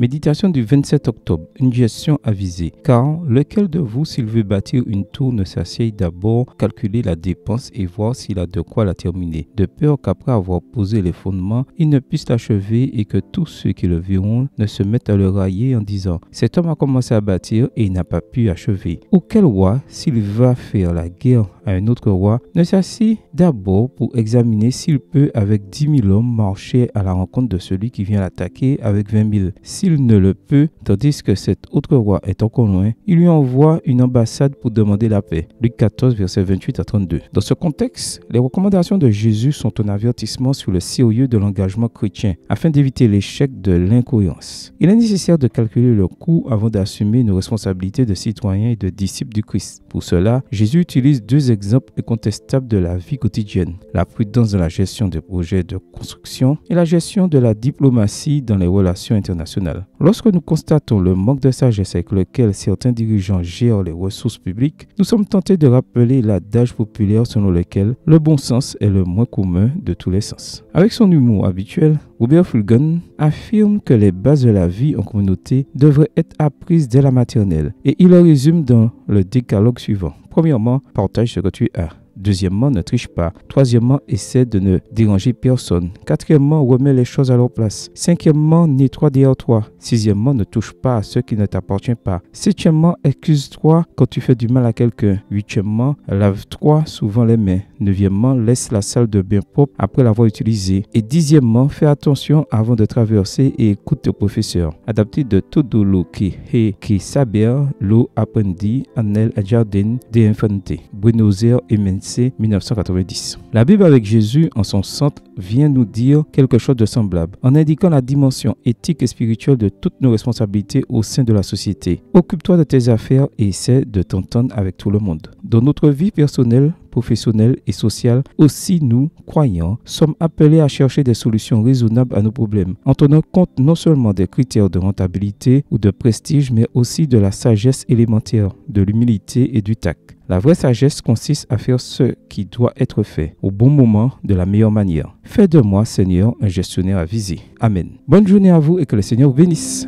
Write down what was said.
Méditation du 27 octobre, une gestion avisée. Car lequel de vous, s'il veut bâtir une tour, ne s'assied d'abord calculer la dépense et voir s'il a de quoi la terminer, de peur qu'après avoir posé les fondements, il ne puisse l'achever et que tous ceux qui le verront ne se mettent à le railler en disant « Cet homme a commencé à bâtir et il n'a pas pu achever ». Ou quel roi, s'il va faire la guerre à un autre roi, ne s'assied d'abord pour examiner s'il peut avec 10 000 hommes marcher à la rencontre de celui qui vient l'attaquer avec 20 000. S'il ne le peut, tandis que cet autre roi est encore loin, il lui envoie une ambassade pour demander la paix. Luc 14, versets 28 à 32. Dans ce contexte, les recommandations de Jésus sont un avertissement sur le sérieux de l'engagement chrétien afin d'éviter l'échec de l'incohérence. Il est nécessaire de calculer le coût avant d'assumer nos responsabilités de citoyens et de disciples du Christ. Pour cela, Jésus utilise deux exemples incontestables de la vie quotidienne: la prudence dans la gestion des projets de construction et la gestion de la diplomatie dans les relations internationales. Lorsque nous constatons le manque de sagesse avec lequel certains dirigeants gèrent les ressources publiques, nous sommes tentés de rappeler l'adage populaire selon lequel le bon sens est le moins commun de tous les sens. Avec son humour habituel, Robert Fulghum affirme que les bases de la vie en communauté devraient être apprises dès la maternelle et il le résume dans le décalogue suivant. Premièrement, partage ce que tu as. Deuxièmement, ne triche pas. Troisièmement, essaie de ne déranger personne. Quatrièmement, remets les choses à leur place. Cinquièmement, nettoie derrière toi. Sixièmement, ne touche pas à ce qui ne t'appartient pas. Septièmement, excuse-toi quand tu fais du mal à quelqu'un. Huitièmement, lave-toi souvent les mains. Neuvièmement, laisse la salle de bain propre après l'avoir utilisée. Et dixièmement, fais attention avant de traverser et écoute tes professeurs. Adapté de Todolo qui saber lo apprendi nel jardin de infante. Buenos Aires et 1990. La Bible avec Jésus en son centre vient nous dire quelque chose de semblable en indiquant la dimension éthique et spirituelle de toutes nos responsabilités au sein de la société. Occupe-toi de tes affaires et essaie de t'entendre avec tout le monde. Dans notre vie personnelle, professionnelle et sociale, aussi nous, croyants, sommes appelés à chercher des solutions raisonnables à nos problèmes, en tenant compte non seulement des critères de rentabilité ou de prestige, mais aussi de la sagesse élémentaire, de l'humilité et du tact. La vraie sagesse consiste à faire ce qui doit être fait, au bon moment, de la meilleure manière. Fais de moi, Seigneur, un gestionnaire avisé. Amen. Bonne journée à vous et que le Seigneur vous bénisse.